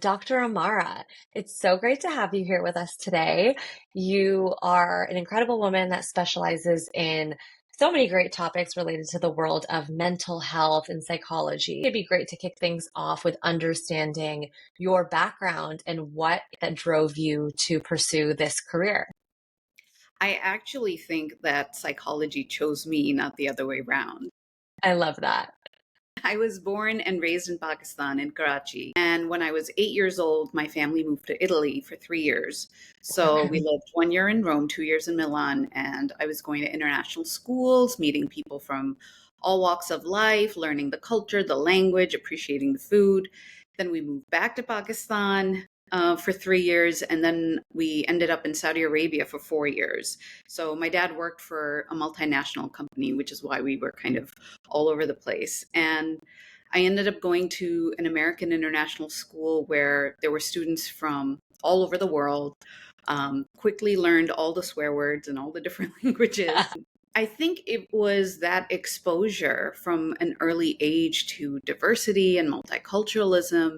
Dr. Amara, it's so great to have you here with us today. You are an incredible woman that specializes in so many great topics related to the world of mental health and psychology. It'd be great to kick things off with understanding your background and what that drove you to pursue this career. I actually think that psychology chose me, not the other way around. I love that. I was born and raised in Pakistan, in Karachi. And when I was 8 years old, my family moved to Italy for 3 years. So we Okay. lived 1 year in Rome, 2 years in Milan, and I was going to international schools, meeting people from all walks of life, learning the culture, the language, appreciating the food. Then we moved back to Pakistan for 3 years, and then we ended up in Saudi Arabia for 4 years. So my dad worked for a multinational company, which is why we were kind of all over the place. And I ended up going to an American international school where there were students from all over the world, quickly learned all the swear words and all the different languages. I think it was that exposure from an early age to diversity and multiculturalism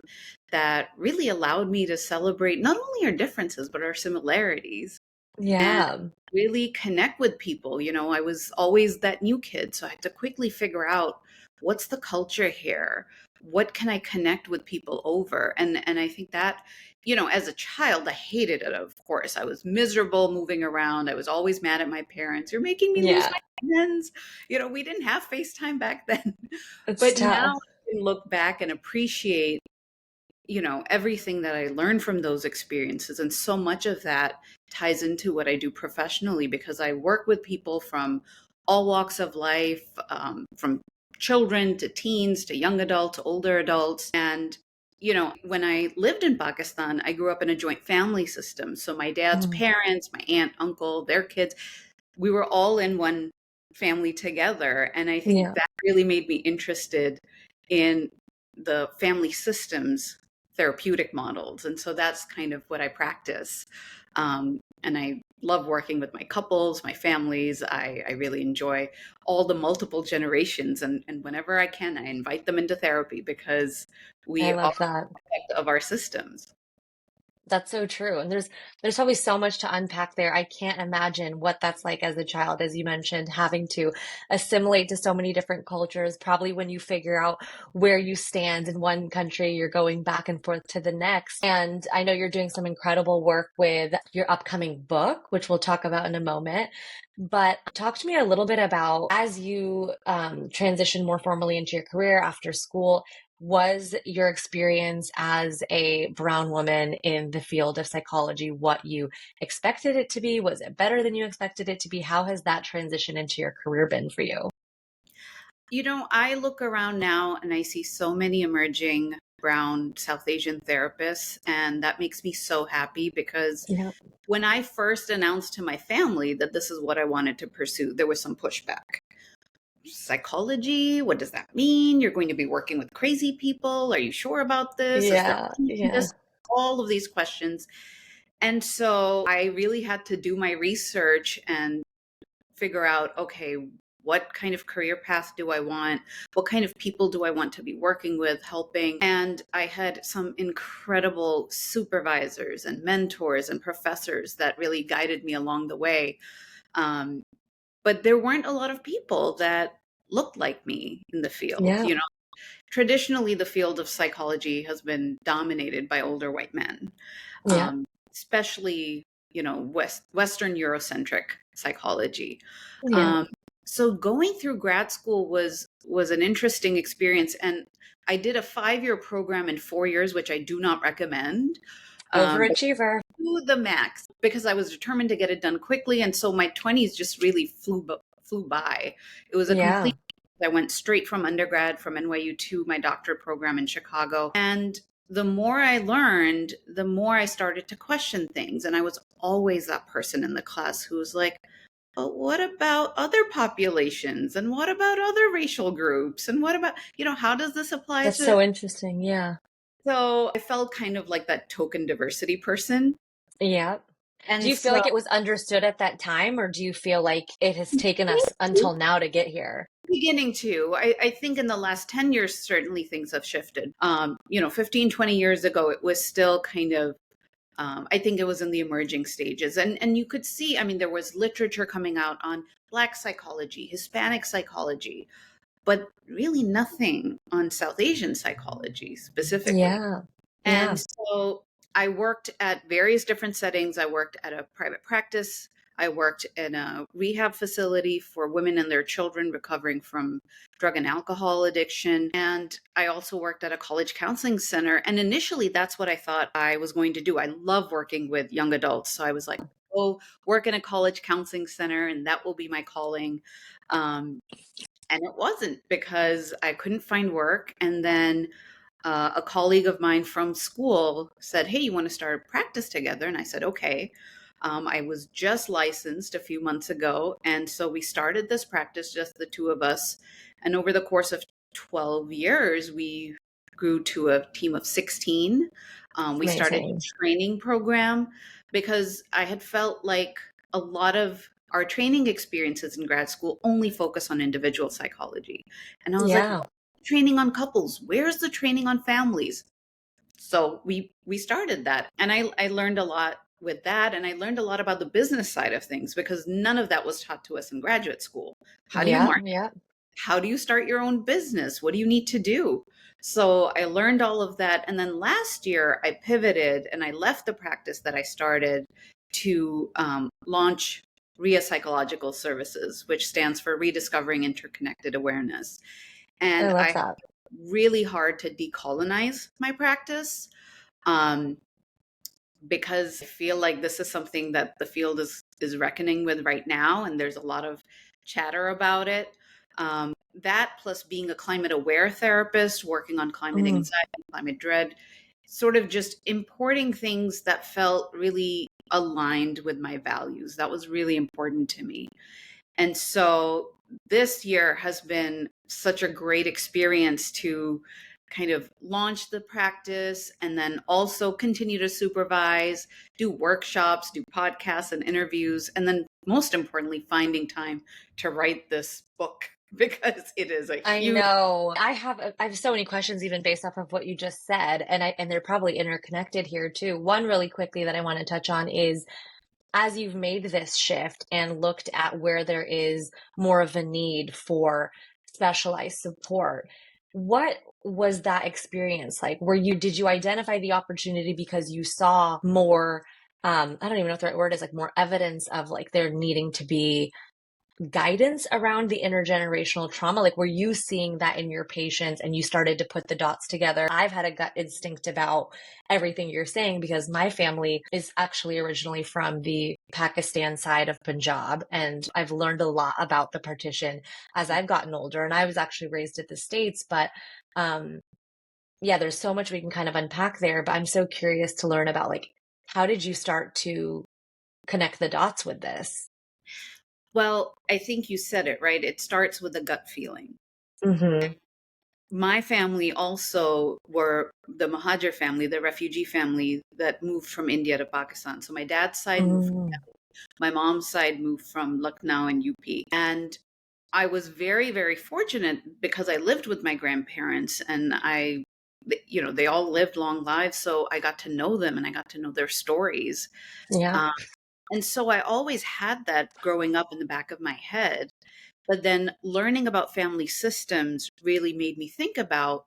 that really allowed me to celebrate not only our differences, but our similarities and Yeah. really connect with people. I was always that new kid, so I had to quickly figure out what's the culture here? What can I connect with people over? And I think that, as a child, I hated it, of course. I was miserable moving around. I was always mad at my parents. You're making me lose Yeah. my friends. We didn't have FaceTime back then. It's But now tough. I can look back and appreciate everything that I learned from those experiences. And so much of that ties into what I do professionally because I work with people from all walks of life, from children to teens to young adults, older adults. And, when I lived in Pakistan, I grew up in a joint family system. So my dad's Mm. parents, my aunt, uncle, their kids, we were all in one family together. And I think Yeah. that really made me interested in the family systems therapeutic models. And so that's kind of what I practice. And I love working with my couples, my families. I really enjoy all the multiple generations. And whenever I can, I invite them into therapy because I we are love that. a product of our systems. That's so true. And there's probably so much to unpack there. I can't imagine what that's like as a child, as you mentioned, having to assimilate to so many different cultures. Probably when you figure out where you stand in one country, you're going back and forth to the next. And I know you're doing some incredible work with your upcoming book, which we'll talk about in a moment. But talk to me a little bit about as you transition more formally into your career after school. Was your experience as a brown woman in the field of psychology what you expected it to be? Was it better than you expected it to be? How has that transition into your career been for you? I look around now and I see so many emerging brown South Asian therapists, and that makes me so happy because Yeah. when I first announced to my family that this is what I wanted to pursue, there was some pushback. Psychology? What does that mean? You're going to be working with crazy people? Are you sure about this? Is there Yeah. money in Yeah. this? All of these questions. And so I really had to do my research and figure out, okay, what kind of career path do I want? What kind of people do I want to be working with, helping? And I had some incredible supervisors and mentors and professors that really guided me along the way. Um, but there weren't a lot of people that looked like me in the field. Yeah. Traditionally, the field of psychology has been dominated by older white men, Yeah. especially, Western Eurocentric psychology. Yeah. Um, so going through grad school was an interesting experience, and I did a 5 year program in 4 years, which I do not recommend. But Overachiever. to the max because I was determined to get it done quickly, and so my 20s just really flew by. It was a Yeah. complete. I went straight from undergrad from NYU to my doctorate program in Chicago, and the more I learned, the more I started to question things, and I was always that person in the class who was like, but what about other populations? And what about other racial groups? And what about, how does this apply That's to? so interesting. Yeah. So I felt kind of like that token diversity person. Yeah. Do And you feel so like it was understood at that time, or do you feel like it has taken us until now to get here? beginning to, I think in the last 10 years, certainly things have shifted. 15, 20 years ago, it was still kind of, I think it was in the emerging stages. And you could see, I mean, there was literature coming out on Black psychology, Hispanic psychology, but really nothing on South Asian psychology specifically. Yeah. And Yeah. so I worked at various different settings. I worked at a private practice. I worked in a rehab facility for women and their children recovering from drug and alcohol addiction. And I also worked at a college counseling center. And initially, that's what I thought I was going to do. I love working with young adults. So I was like, oh, work in a college counseling center, and that will be my calling. Um, and it wasn't, because I couldn't find work. And then a colleague of mine from school said, "Hey, you want to start a practice together?" And I said, "Okay." I was just licensed a few months ago. And so we started this practice, just the two of us. And over the course of 12 years, we grew to a team of 16. We started a Amazing. training program because I had felt like a lot of our training experiences in grad school only focus on individual psychology. And I was like, Yeah. training on couples, where's the training on families? So we started that, and I learned a lot with that, and I learned a lot about the business side of things, because none of that was taught to us in graduate school. How do you Yeah. market? Yeah. How do you start your own business? What do you need to do? So I learned all of that, and then last year I pivoted and I left the practice that I started to launch RIA Psychological Services, which stands for Rediscovering Interconnected Awareness. I And love I that. really hard to decolonize my practice, um, because I feel like this is something that the field is reckoning with right now, and there's a lot of chatter about it. That plus being a climate aware therapist, working on climate Mm. anxiety, climate dread, sort of just importing things that felt really aligned with my values. That was really important to me. And so this year has been such a great experience to kind of launch the practice and then also continue to supervise, do workshops, do podcasts and interviews, and then most importantly, finding time to write this book because it is a I huge. know. I have so many questions even based off of what you just said, and they're probably interconnected here too. One really quickly that I want to touch on is, as you've made this shift and looked at where there is more of a need for specialized support, what was that experience like? Did you identify the opportunity because you saw more, I don't even know what the right word is, like more evidence of like there needing to be guidance around the intergenerational trauma? Like, were you seeing that in your patients and you started to put the dots together? I've had a gut instinct about everything you're saying because my family is actually originally from the Pakistan side of Punjab. And I've learned a lot about the partition as I've gotten older. And I was actually raised at the States, but um, yeah, there's so much we can kind of unpack there. But I'm so curious to learn about like, how did you start to connect the dots with this? Well, I think you said it right. It starts with a gut feeling. Mm-hmm. My family also were the Muhajir family, the refugee family that moved from India to Pakistan. So my dad's side moved, Mm, my mom's side moved from Lucknow and UP. And I was very, very fortunate because I lived with my grandparents, and they all lived long lives. So I got to know them and I got to know their stories. yeah. Um, and so I always had that growing up in the back of my head. But then learning about family systems really made me think about,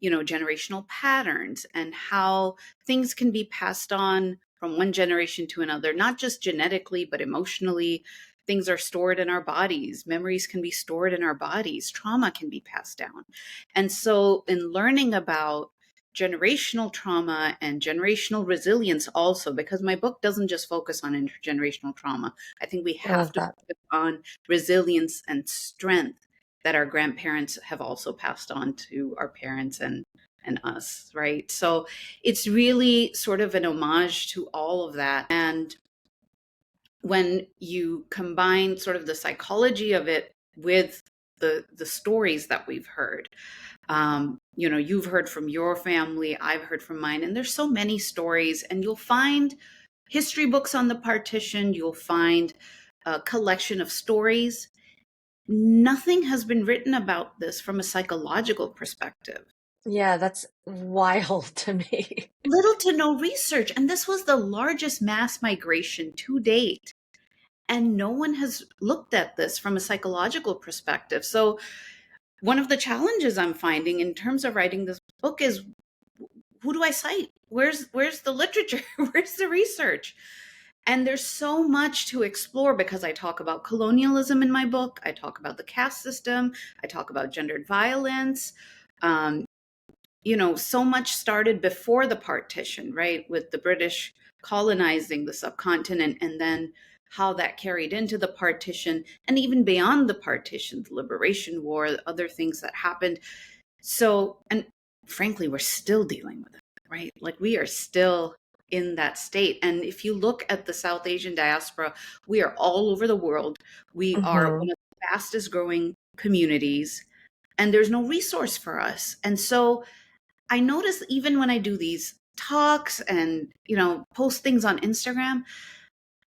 generational patterns and how things can be passed on from one generation to another, not just genetically, but emotionally. Things are stored in our bodies. Memories can be stored in our bodies. Trauma can be passed down. And so, in learning about generational trauma and generational resilience, also, because my book doesn't just focus on intergenerational trauma, I think we I have love to that. focus on resilience and strength that our grandparents have also passed on to our parents and us, right? So it's really sort of an homage to all of that. And when you combine sort of the psychology of it with the stories that we've heard, you've heard from your family, I've heard from mine, and there's so many stories, and you'll find history books on the partition, you'll find a collection of stories. Nothing has been written about this from a psychological perspective. Yeah, that's wild to me. Little to no research. And this was the largest mass migration to date. And no one has looked at this from a psychological perspective. So, one of the challenges I'm finding in terms of writing this book is, who do I cite? Where's the literature? Where's the research? And there's so much to explore because I talk about colonialism in my book. I talk about the caste system. I talk about gendered violence. Um, so much started before the partition, right? With the British colonizing the subcontinent, and then how that carried into the partition, and even beyond the partition, the Liberation War, the other things that happened. So, and frankly, we're still dealing with it, right? Like, we are still in that state. And if you look at the South Asian diaspora, we are all over the world. We are one Hmm. of the fastest growing communities, and there's no resource for us. And so I notice, even when I do these talks and, post things on Instagram,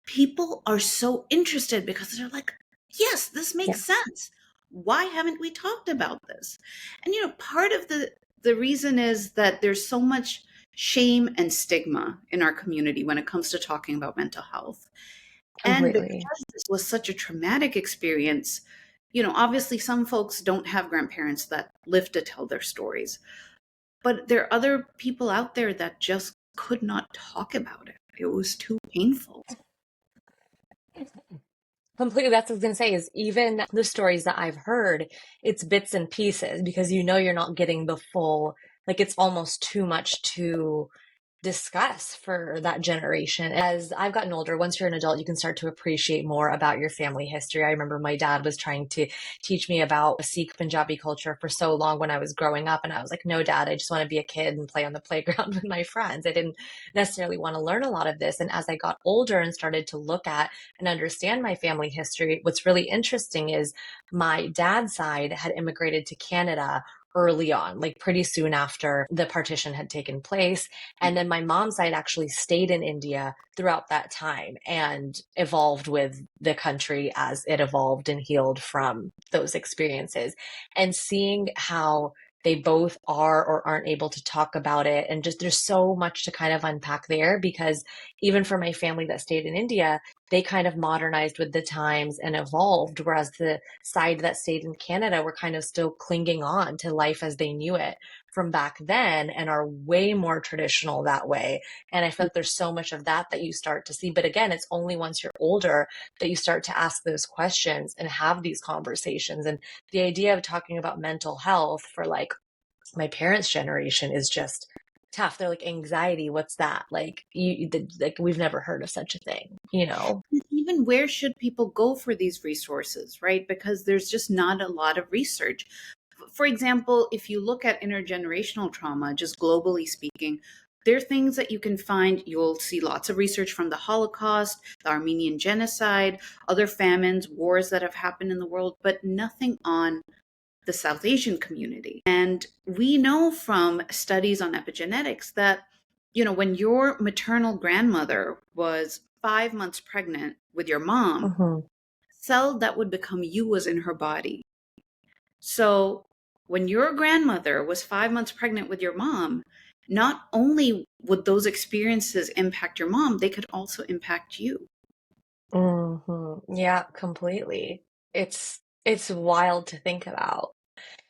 people are so interested because they're like, yes, this makes Yes. sense. Why haven't we talked about this? And, part of the reason is that there's so much shame and stigma in our community when it comes to talking about mental health. And Completely. because this was such a traumatic experience, obviously some folks don't have grandparents that live to tell their stories. But there are other people out there that just could not talk about it. It was too painful. Completely. That's what I was gonna say is even the stories that I've heard, it's bits and pieces because you're not getting the full, like it's almost too much to discuss for that generation. As I've gotten older, once you're an adult, you can start to appreciate more about your family history. I remember my dad was trying to teach me about Sikh Punjabi culture for so long when I was growing up. And I was like, no, dad, I just want to be a kid and play on the playground with my friends. I didn't necessarily want to learn a lot of this. And as I got older and started to look at and understand my family history, what's really interesting is my dad's side had immigrated to Canada early on, like pretty soon after the partition had taken place. And then my mom's side actually stayed in India throughout that time and evolved with the country as it evolved and healed from those experiences. And seeing how they both are or aren't able to talk about it. And just there's so much to kind of unpack there because even for my family that stayed in India, they kind of modernized with the times and evolved, whereas the side that stayed in Canada were kind of still clinging on to life as they knew it from back then and are way more traditional that way. And I feel like there's so much of that that you start to see. But again, it's only once you're older that you start to ask those questions and have these conversations. And the idea of talking about mental health for like my parents' generation is just tough. They're like, anxiety, what's that? Like like we've never heard of such a thing, you know? Even where should people go for these resources, right? Because there's just not a lot of research. For example, if you look at intergenerational trauma, just globally speaking, there are things that you can find. You'll see lots of research from the Holocaust, the Armenian genocide, other famines, wars that have happened in the world, but nothing on the South Asian community. And we know from studies on epigenetics that, when your maternal grandmother was 5 months pregnant with your mom, Hmm. cell that would become you was in her body. So when your grandmother was 5 months pregnant with your mom, not only would those experiences impact your mom, they could also impact you. Yeah, completely. It's wild to think about.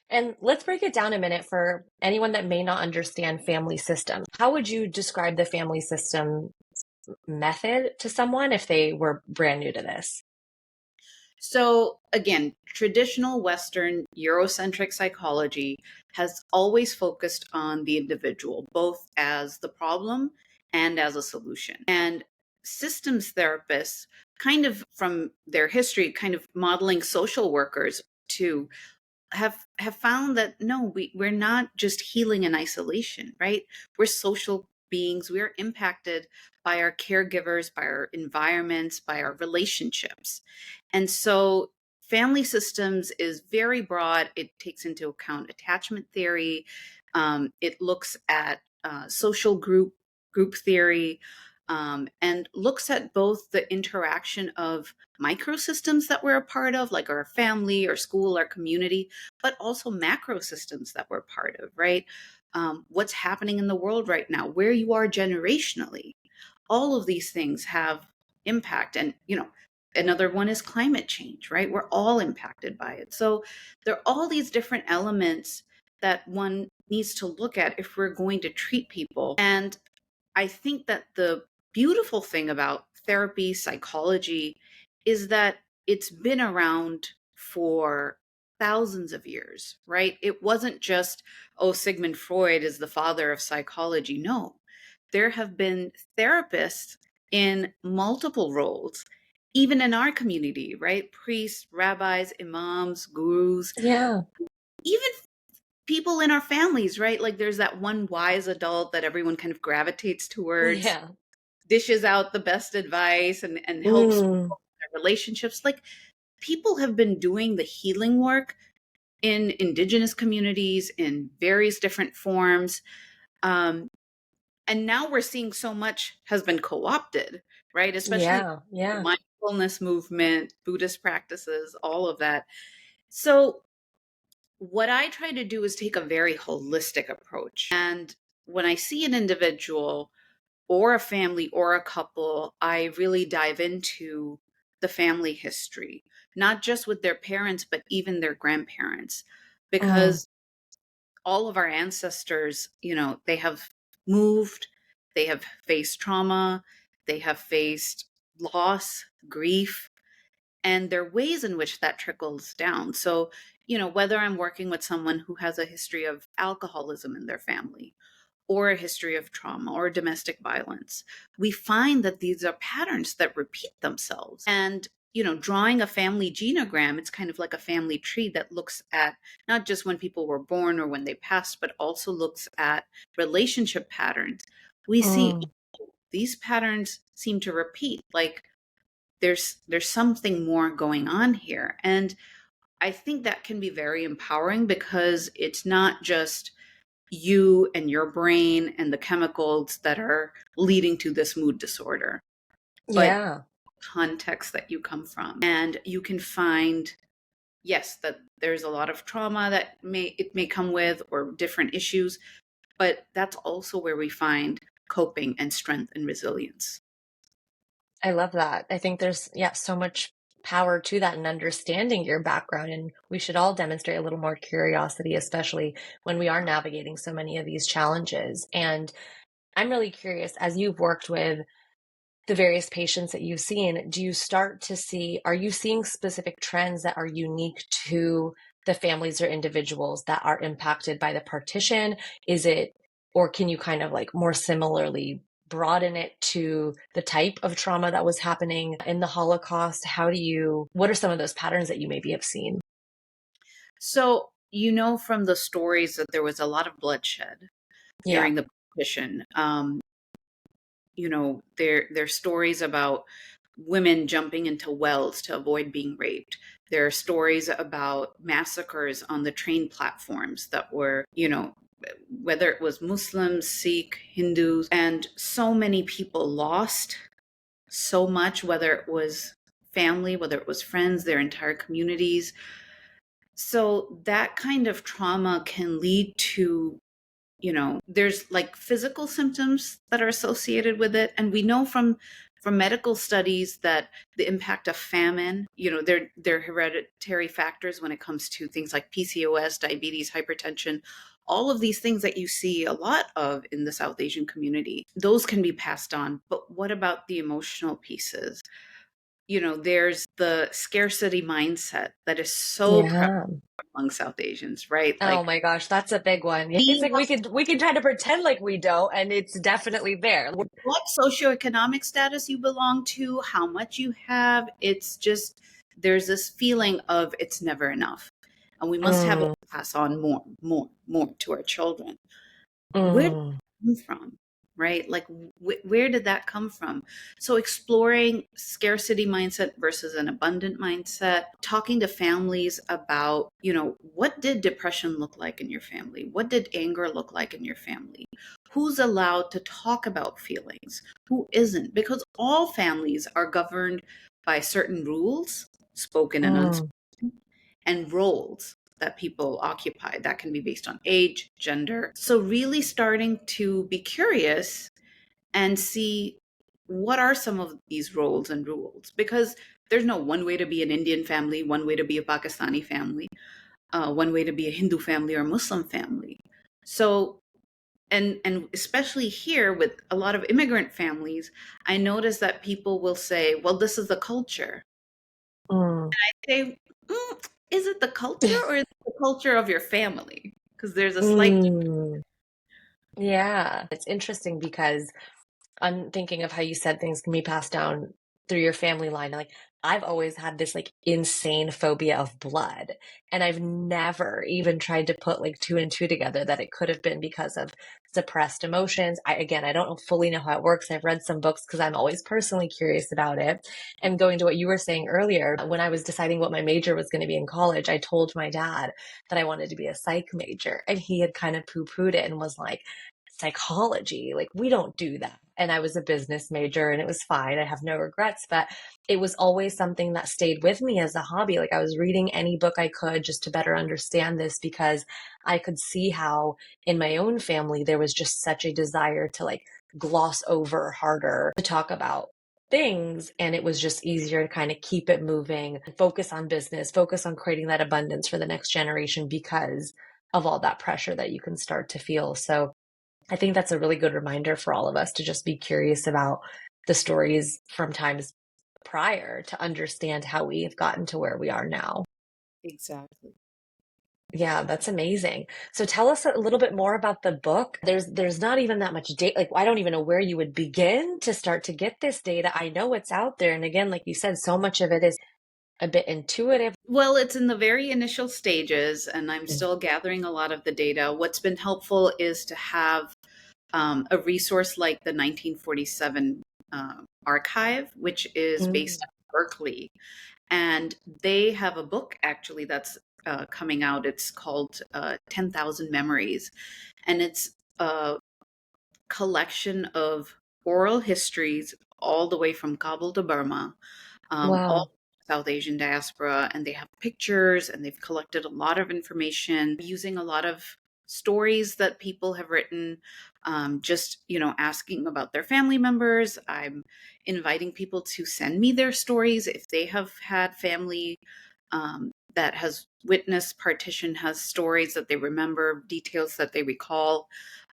And let's break it down a minute for anyone that may not understand family systems. How would you describe the family system method to someone if they were brand new to this? So, again, traditional Western Eurocentric psychology has always focused on the individual, both as the problem and as a solution. And systems therapists, kind of from their history, kind of modeling social workers too, have found that no, we're not just healing in isolation, right? We're social beings. We're impacted by our caregivers, by our environments, by our relationships. And so family systems is very broad. It takes into account attachment theory. It looks at social group theory. and looks at both the interaction of microsystems that we're a part of, like our family, our school, our community, but also macro systems that we're part of, right? What's happening in the world right now, where you are generationally. All of these things have impact. And, another one is climate change, right? We're all impacted by it. So there are all these different elements that one needs to look at if we're going to treat people. And I think that the beautiful thing about therapy, psychology, is that it's been around for thousands of years, right? It wasn't just, oh, Sigmund Freud is the father of psychology. No, there have been therapists in multiple roles, even in our community, right? Priests, rabbis, imams, gurus, Yeah. even people in our families, right? Like there's that one wise adult that everyone kind of gravitates towards, Yeah. dishes out the best advice and helps Mm. people in their relationships. Like people have been doing the healing work in indigenous communities in various different forms. Um, and now we're seeing so much has been co-opted, right? Especially Yeah. Yeah. mindfulness movement, Buddhist practices, all of that. So what I try to do is take a very holistic approach. And when I see an individual or a family or a couple, I really dive into the family history, not just with their parents, but even their grandparents, Mm. because all of our ancestors, they have moved, they have faced trauma, they have faced loss, grief, and there are ways in which that trickles down. So, whether I'm working with someone who has a history of alcoholism in their family, or a history of trauma or domestic violence, we find that these are patterns that repeat themselves. And, drawing a family genogram, it's kind of like a family tree that looks at not just when people were born or when they passed, but also looks at relationship patterns. We see Mm. these patterns seem to repeat. Like there's something more going on here. And I think that can be very empowering because it's not just you and your brain and the chemicals that are leading to this mood disorder, but Yeah. context that you come from. And you can find, yes, that there's a lot of trauma that it may come with or different issues, but that's also where we find coping and strength and resilience. I love that. I think there's, yeah, so much power to that and understanding your background. And we should all demonstrate a little more curiosity, especially when we are navigating so many of these challenges. And I'm really curious, as you've worked with the various patients that you've seen, do you start to see, are you seeing specific trends that are unique to the families or individuals that are impacted by the partition? Is it, or can you kind of like more similarly broaden it to the type of trauma that was happening in the Holocaust? What are some of those patterns that you maybe have seen? So, from the stories that there was a lot of bloodshed Yeah. during the partition. There are stories about women jumping into wells to avoid being raped. There are stories about massacres on the train platforms that were, whether it was Muslims, Sikh, Hindus, and so many people lost so much, whether it was family, whether it was friends, their entire communities. So that kind of trauma can lead to, there's like physical symptoms that are associated with it. And we know from medical studies that the impact of famine, they're hereditary factors when it comes to things like PCOS, diabetes, hypertension, all of these things that you see a lot of in the South Asian community, those can be passed on. But what about the emotional pieces? There's the scarcity mindset that is so prevalent Yeah. among South Asians, right? Oh Like, my gosh, that's a big one. It's we like we can try to pretend like we don't, and it's definitely there. what socioeconomic status you belong to, how much you have. It's just, there's this feeling of it's never enough. And we must have it Mm, pass on more, more, more to our children. Where did mm. that come from? Right? Like, where did that come from? So, exploring scarcity mindset versus an abundant mindset, talking to families about, what did depression look like in your family? What did anger look like in your family? who's allowed to talk about feelings, who isn't, because all families are governed by certain rules, spoken and Mm, unspoken, and roles that people occupy that can be based on age, gender. So really starting to be curious and see what are some of these roles and rules, because there's no one way to be an Indian family, one way to be a Pakistani family, one way to be a Hindu family or Muslim family. So and especially here with a lot of immigrant families, I notice that people will say, well, this is the culture. mm. I say, is it the culture or is it the culture of your family? Because there's a slight Mm. Yeah, it's interesting because I'm thinking of how you said things can be passed down through your family line. Like, I've always had this like insane phobia of blood, and I've never even tried to put like two and two together that it could have been because of suppressed emotions. I don't fully know how it works. I've read some books because I'm always personally curious about it. And going to what you were saying earlier, when I was deciding what my major was going to be in college, I told my dad that I wanted to be a psych major, and he had kind of poo-pooed it and was like, psychology. Like, we don't do that. And I was a business major and it was fine. I have no regrets, but it was always something that stayed with me as a hobby. Like, I was reading any book I could just to better understand this because I could see how in my own family there was just such a desire to like gloss over harder to talk about things, and it was just easier to kind of keep it moving, focus on business, focus on creating that abundance for the next generation because of all that pressure that you can start to feel. So I think that's a really good reminder for all of us to just be curious about the stories from times prior to understand how we have gotten to where we are now. exactly. Yeah, that's amazing. So tell us a little bit more about the book. There's not even that much data. Like, I don't even know where you would begin to start to get this data. I know it's out there. And again, like you said, so much of it is a bit intuitive. Well, it's in the very initial stages, and I'm still gathering a lot of the data. What's been helpful is to have a resource like the 1947 archive, which is based Mm. at Berkeley. And they have a book actually that's coming out. It's called 10,000 Memories. And it's a collection of oral histories all the way from Kabul to Burma, all Wow. South Asian diaspora, and they have pictures and they've collected a lot of information using a lot of stories that people have written, just asking about their family members. I'm inviting people to send me their stories if they have had family that has witnessed partition, has stories that they remember, details that they recall,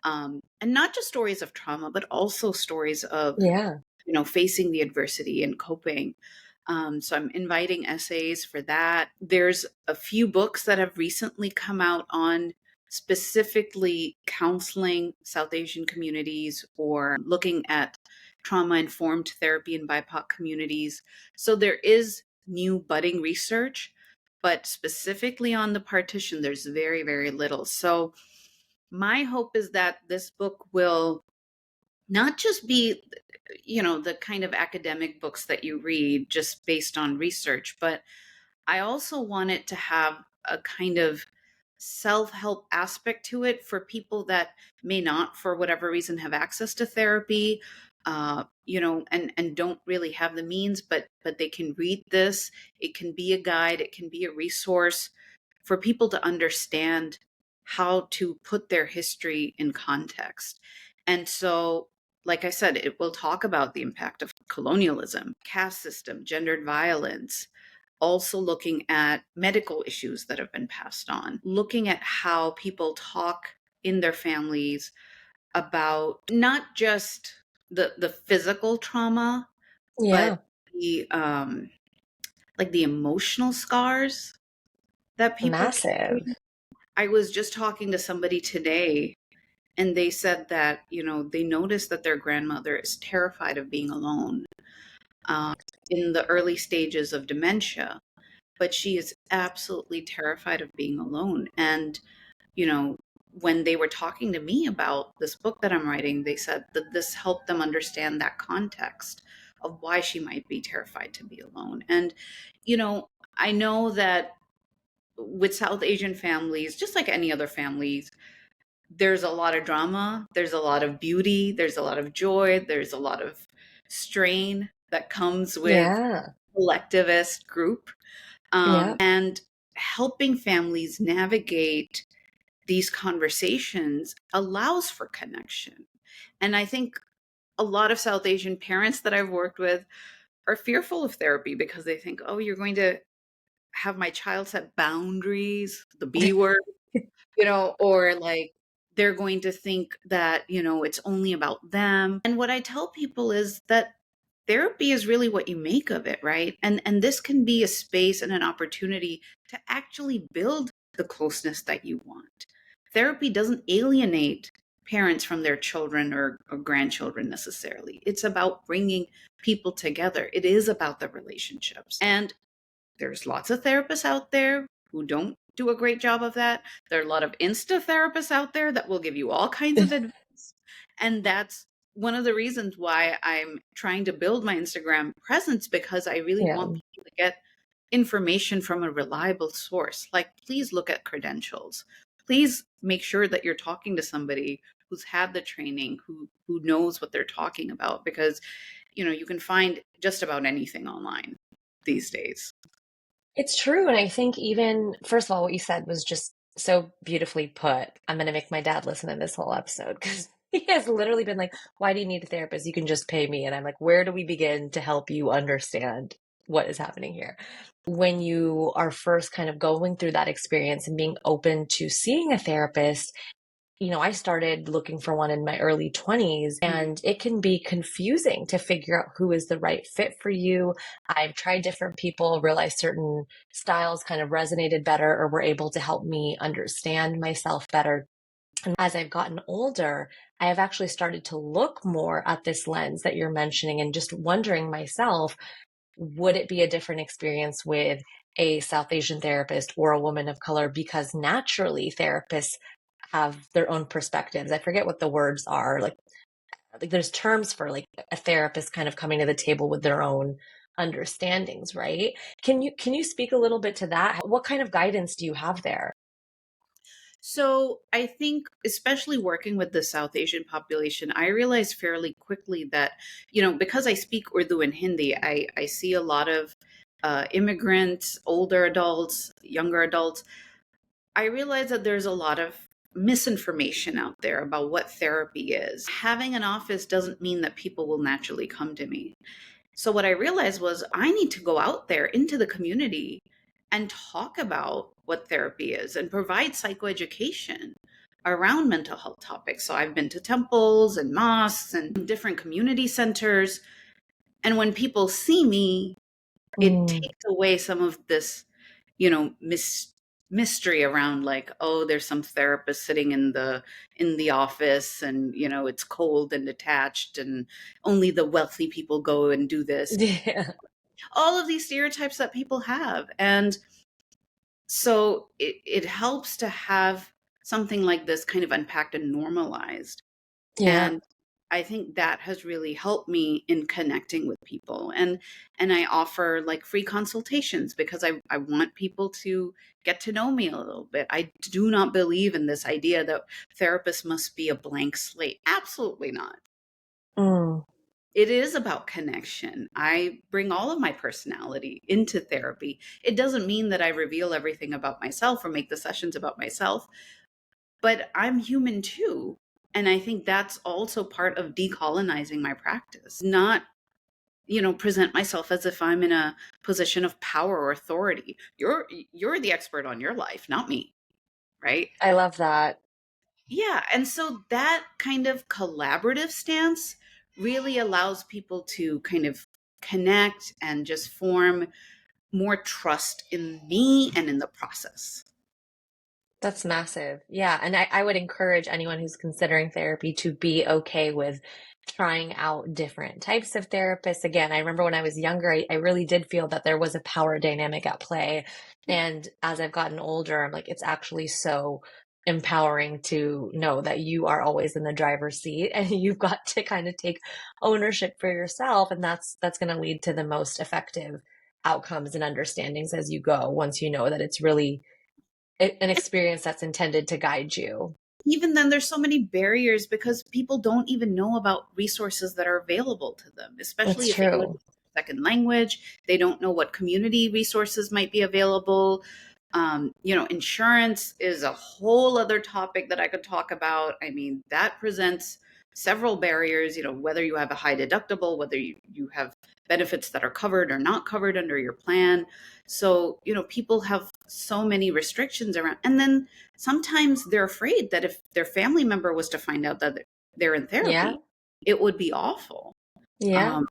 and not just stories of trauma, but also stories of Yeah. facing the adversity and coping. So I'm inviting essays for that. There's a few books that have recently come out on specifically counseling South Asian communities or looking at trauma informed therapy in BIPOC communities. So there is new budding research, but specifically on the partition, there's very, very little. So my hope is that this book will not just be the kind of academic books that you read just based on research, but I also want it to have a kind of self-help aspect to it for people that may not, for whatever reason, have access to therapy, and don't really have the means, but they can read this. It can be a guide, it can be a resource for people to understand how to put their history in context. And so, like I said, it will talk about the impact of colonialism, caste system, gendered violence, also looking at medical issues that have been passed on, looking at how people talk in their families about not just the physical trauma, but Yeah. the like the emotional scars that people carry. Massive. I was just talking to somebody today, and they said that they noticed that their grandmother is terrified of being alone um, in the early stages of dementia, but she is absolutely terrified of being alone. And, you know, when they were talking to me about this book that I'm writing, they said that this helped them understand that context of why she might be terrified to be alone. And, I know that with South Asian families, just like any other families, there's a lot of drama, there's a lot of beauty, there's a lot of joy, there's a lot of strain that comes with Yeah. collectivist group, Yeah. and helping families navigate these conversations allows for connection. And I think a lot of South Asian parents that I've worked with are fearful of therapy because they think, oh, you're going to have my child set boundaries, the B word, or like they're going to think that, it's only about them. And what I tell people is that therapy is really what you make of it, right? And this can be a space and an opportunity to actually build the closeness that you want. Therapy doesn't alienate parents from their children or grandchildren necessarily. It's about bringing people together. It is about the relationships. And there's lots of therapists out there who don't do a great job of that. There are a lot of Insta therapists out there that will give you all kinds of advice. And that's one of the reasons why I'm trying to build my Instagram presence, because I really Yeah. want people to get information from a reliable source. Like, please look at credentials. Please make sure that you're talking to somebody who's had the training, who knows what they're talking about, because you can find just about anything online these days. It's true. And I think even, first of all, what you said was just so beautifully put. I'm going to make my dad listen to this whole episode because he has literally been like, why do you need a therapist? You can just pay me. And I'm like, where do we begin to help you understand what is happening here? When you are first kind of going through that experience and being open to seeing a therapist, I started looking for one in my early 20s, Mm. and it can be confusing to figure out who is the right fit for you. I've tried different people, realized certain styles kind of resonated better or were able to help me understand myself better. And as I've gotten older, I have actually started to look more at this lens that you're mentioning and just wondering myself, would it be a different experience with a South Asian therapist or a woman of color? Because naturally, therapists have their own perspectives. I forget what the words are. Like there's terms for like a therapist kind of coming to the table with their own understandings, right? Can you speak a little bit to that? What kind of guidance do you have there? So I think, especially working with the South Asian population, I realized fairly quickly that, because I speak Urdu and Hindi, I see a lot of immigrants, older adults, younger adults. I realize that there's a lot of misinformation out there about what therapy is. Having an office doesn't mean that people will naturally come to me. So what I realized was I need to go out there into the community and talk about what therapy is and provide psychoeducation around mental health topics. So I've been to temples and mosques and different community centers. And when people see me, it Mm, takes away some of this, mystery around, like, oh, there's some therapist sitting in the office, and it's cold and detached, and only the wealthy people go and do this. yeah, All of these stereotypes that people have. And so it helps to have something like this kind of unpacked and normalized. yeah. And I think that has really helped me in connecting with people. And I offer like free consultations because I want people to get to know me a little bit. I do not believe in this idea that therapists must be a blank slate. Absolutely not. Mm, It is about connection. I bring all of my personality into therapy. It doesn't mean that I reveal everything about myself or make the sessions about myself, but I'm human too. And I think that's also part of decolonizing my practice. Not, present myself as if I'm in a position of power or authority. You're the expert on your life, not me, right? I love that. Yeah, and so that kind of collaborative stance really allows people to kind of connect and just form more trust in me and in the process. That's massive. Yeah. And I would encourage anyone who's considering therapy to be okay with trying out different types of therapists. Again, I remember when I was younger, I really did feel that there was a power dynamic at play. Yeah. And as I've gotten older, I'm like, it's actually so empowering to know that you are always in the driver's seat and you've got to kind of take ownership for yourself. And that's going to lead to the most effective outcomes and understandings as you go, once you know that it's really an experience that's intended to guide you. even then, there's so many barriers because people don't even know about resources that are available to them, It's especially if English true. is their second language. They don't know what community resources might be available. Insurance is a whole other topic that I could talk about. I mean, that presents several barriers, whether you have a high deductible, whether you have benefits that are covered or not covered under your plan. So, people have so many restrictions around. And then sometimes they're afraid that if their family member was to find out that they're in Yeah. therapy, it would be awful. Yeah. Um,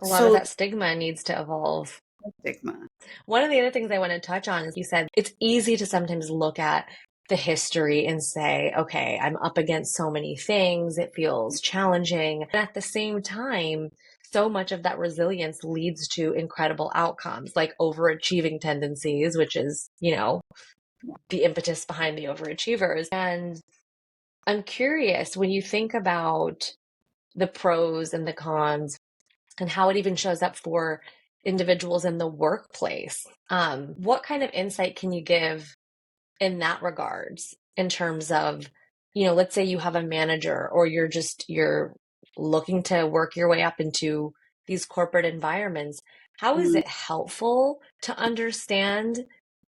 A lot of so that stigma needs to evolve. stigma. One of the other things I want to touch on is you said it's easy to sometimes look at the history and say, okay, I'm up against so many things. It feels challenging. And at the same time, so much of that resilience leads to incredible outcomes like overachieving tendencies, which is, the impetus behind the overachievers. And I'm curious when you think about the pros and the cons and how it even shows up for individuals in the workplace. What kind of insight can you give in that regards in terms of, let's say you have a manager or you're looking to work your way up into these corporate environments. How is Mm. it helpful to understand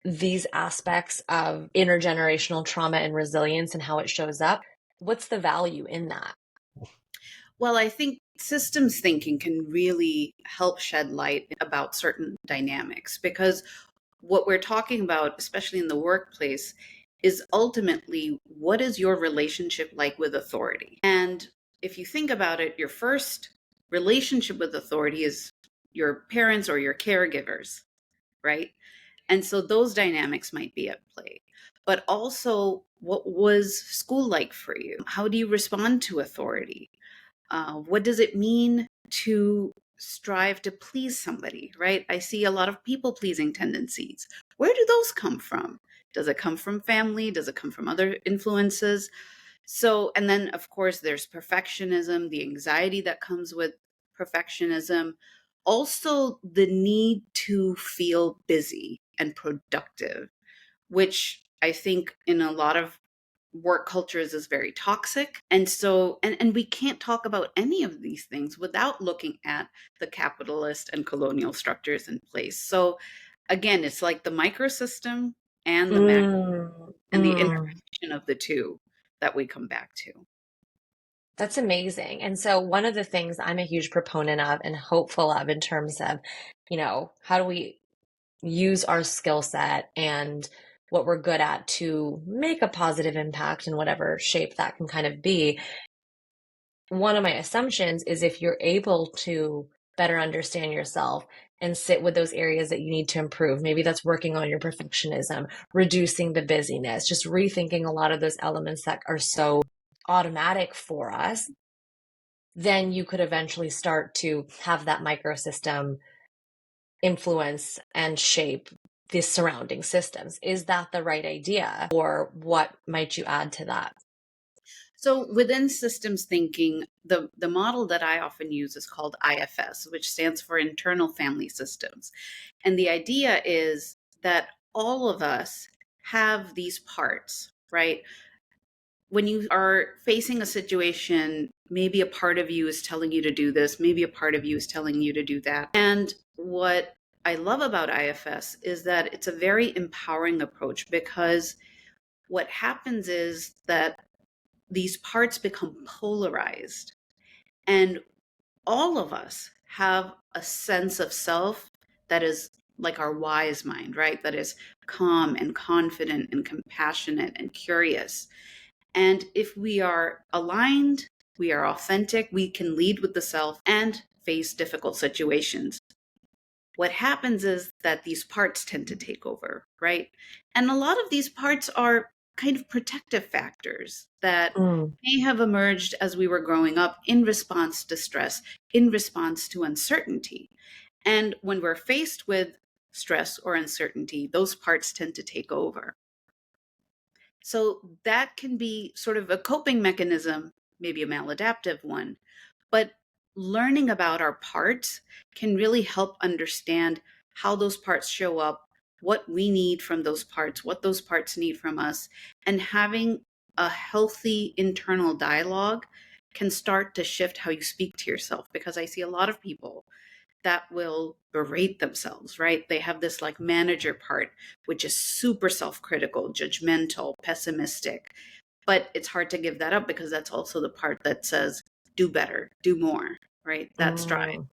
these aspects of intergenerational trauma and resilience and how it shows up? What's the value in that? Well, I think systems thinking can really help shed light about certain dynamics because what we're talking about, especially in the workplace, is ultimately what is your relationship like with authority? And if you think about it, your first relationship with authority is your parents or your caregivers, right? And so those dynamics might be at play. But also, what was school like for you? How do you respond to authority? What does it mean to strive to please somebody, right? I see a lot of people pleasing tendencies. Where do those come from? Does it come from family? Does it come from other influences? So, and then of course, there's perfectionism, the anxiety that comes with perfectionism, also the need to feel busy and productive, which I think in a lot of work cultures is very toxic. And so, and we can't talk about any of these things without looking at the capitalist and colonial structures in place. So again, it's like the microsystem and the macro Mm, and the mm. interrelation of the two that we come back to. That's amazing. And so, one of the things I'm a huge proponent of and hopeful of in terms of, how do we use our skill set and what we're good at to make a positive impact in whatever shape that can kind of be. One of my assumptions is if you're able to better understand yourself and sit with those areas that you need to improve, maybe that's working on your perfectionism, reducing the busyness, just rethinking a lot of those elements that are so automatic for us, then you could eventually start to have that microsystem influence and shape the surrounding systems. Is that the right idea? Or what might you add to that? So within systems thinking, the model that I often use is called IFS, which stands for Internal Family Systems. And the idea is that all of us have these parts, right? When you are facing a situation, maybe a part of you is telling you to do this, maybe a part of you is telling you to do that. And what I love about IFS is that it's a very empowering approach because what happens is that these parts become polarized. And all of us have a sense of self that is like our wise mind, right? That is calm and confident and compassionate and curious. And if we are aligned, we are authentic, we can lead with the self and face difficult situations. What happens is that these parts tend to take over, right? And a lot of these parts are kind of protective factors that Mm, may have emerged as we were growing up in response to stress, in response to uncertainty. And when we're faced with stress or uncertainty, those parts tend to take over. So that can be sort of a coping mechanism, maybe a maladaptive one. But learning about our parts can really help understand how those parts show up, what we need from those parts, what those parts need from us, and having a healthy internal dialogue can start to shift how you speak to yourself. Because I see a lot of people that will berate themselves, right? They have this like manager part, which is super self critical, judgmental, pessimistic. But it's hard to give that up because that's also the part that says, do better, do more, right? That strive Mm,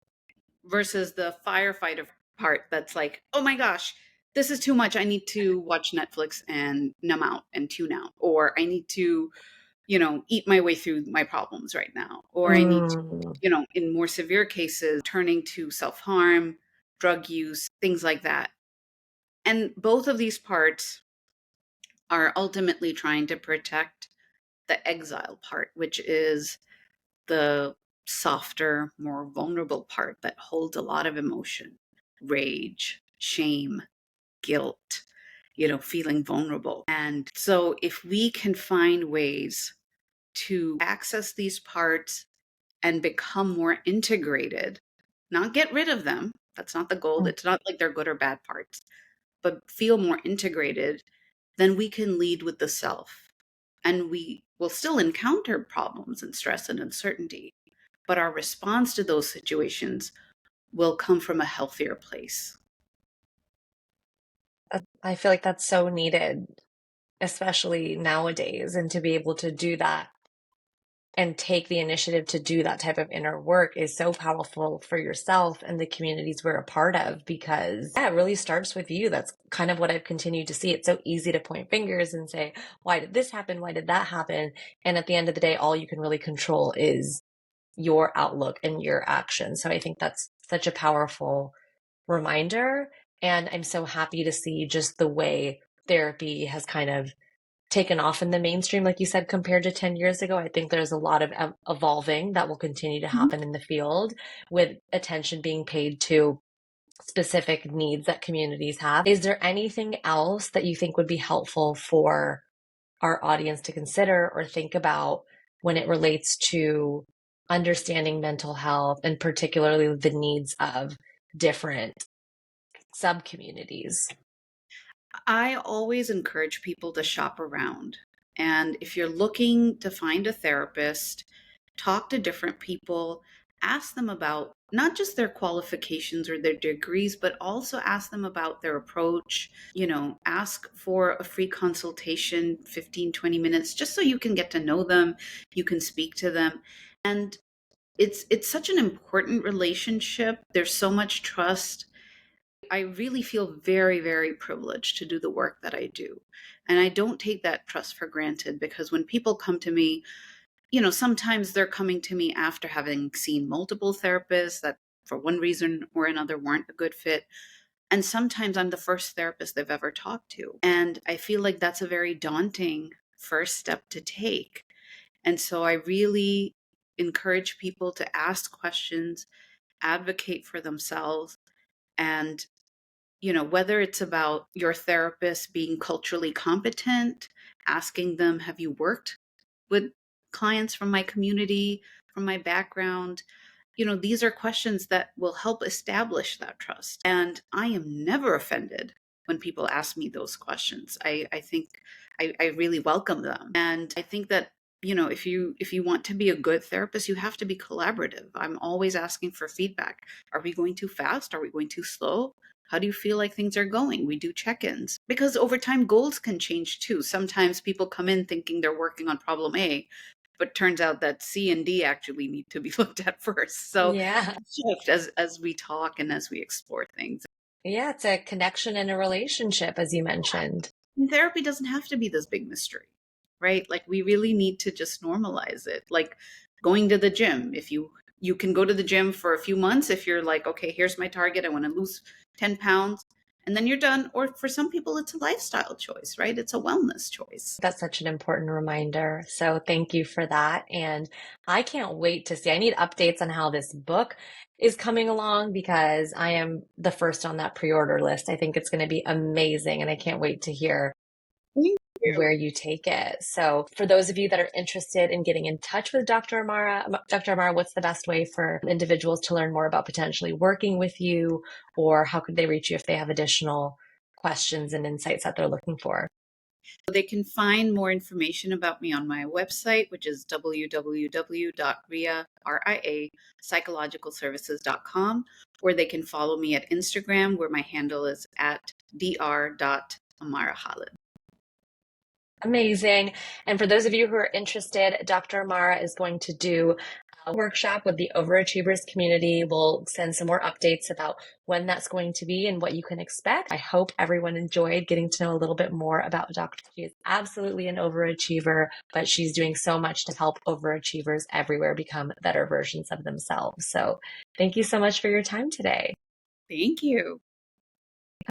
versus the firefighter part that's like, oh my gosh, this is too much. I need to watch Netflix and numb out and tune out. Or I need to, eat my way through my problems right now. Or I need to, mm. in more severe cases, turning to self harm, drug use, things like that. And both of these parts are ultimately trying to protect the exile part, which is the softer, more vulnerable part that holds a lot of emotion, rage, shame, guilt, feeling vulnerable. And so if we can find ways to access these parts and become more integrated, not get rid of them, that's not the goal. It's not like they're good or bad parts, but feel more integrated, then we can lead with the self. And we will still encounter problems and stress and uncertainty, but our response to those situations will come from a healthier place. I feel like that's so needed, especially nowadays, and to be able to do that and take the initiative to do that type of inner work is so powerful for yourself and the communities we're a part of, because yeah, it really starts with you. That's kind of what I've continued to see. It's so easy to point fingers and say, why did this happen? Why did that happen? And at the end of the day, all you can really control is your outlook and your action. So I think that's such a powerful reminder. And I'm so happy to see just the way therapy has kind of taken off in the mainstream, like you said, compared to 10 years ago. I think there's a lot of evolving that will continue to Mhm. happen in the field, with attention being paid to specific needs that communities have. Is there anything else that you think would be helpful for our audience to consider or think about when it relates to understanding mental health, and particularly the needs of different sub communities? I always encourage people to shop around. And if you're looking to find a therapist, talk to different people, ask them about not just their qualifications or their degrees, but also ask them about their approach. Ask for a free consultation, 15, 20 minutes, just so you can get to know them, you can speak to them. And it's such an important relationship. There's so much trust. I really feel very, very privileged to do the work that I do. And I don't take that trust for granted, because when people come to me, sometimes they're coming to me after having seen multiple therapists that for one reason or another weren't a good fit. And sometimes I'm the first therapist they've ever talked to. And I feel like that's a very daunting first step to take. And so I really encourage people to ask questions, advocate for themselves, and whether it's about your therapist being culturally competent, asking them, have you worked with clients from my community, from my background? These are questions that will help establish that trust. And I am never offended when people ask me those questions. I think I really welcome them. And I think that, if you want to be a good therapist, you have to be collaborative. I'm always asking for feedback. Are we going too fast? Are we going too slow? How do you feel like things are going? We do check-ins, because over time goals can change too. Sometimes people come in thinking they're working on problem A, but turns out that C and D actually need to be looked at first. So Yeah. shift as we talk and as we explore things. Yeah, it's a connection and a relationship, as you mentioned. And therapy doesn't have to be this big mystery, right? Like we really need to just normalize it. Like going to the gym. If you can go to the gym for a few months if you're like, okay, here's my target. I want to lose 10 pounds. And then you're done. Or for some people, it's a lifestyle choice, right? It's a wellness choice. That's such an important reminder. So thank you for that. And I can't wait to see. I need updates on how this book is coming along, because I am the first on that pre-order list. I think it's going to be amazing, and I can't wait to hear Thank you. where you take it. So for those of you that are interested in getting in touch with Dr. Amara, what's the best way for individuals to learn more about potentially working with you, or how could they reach you if they have additional questions and insights that they're looking for? They can find more information about me on my website, which is www.ria psychologicalservices.com, or they can follow me at Instagram, where my handle is at dr.amara. Amazing. And for those of you who are interested, Dr. Amara is going to do a workshop with the Overachievers community. We'll send some more updates about when that's going to be and what you can expect. I hope everyone enjoyed getting to know a little bit more about Dr. She is absolutely an overachiever, but she's doing so much to help overachievers everywhere become better versions of themselves. So thank you so much for your time today. Thank you.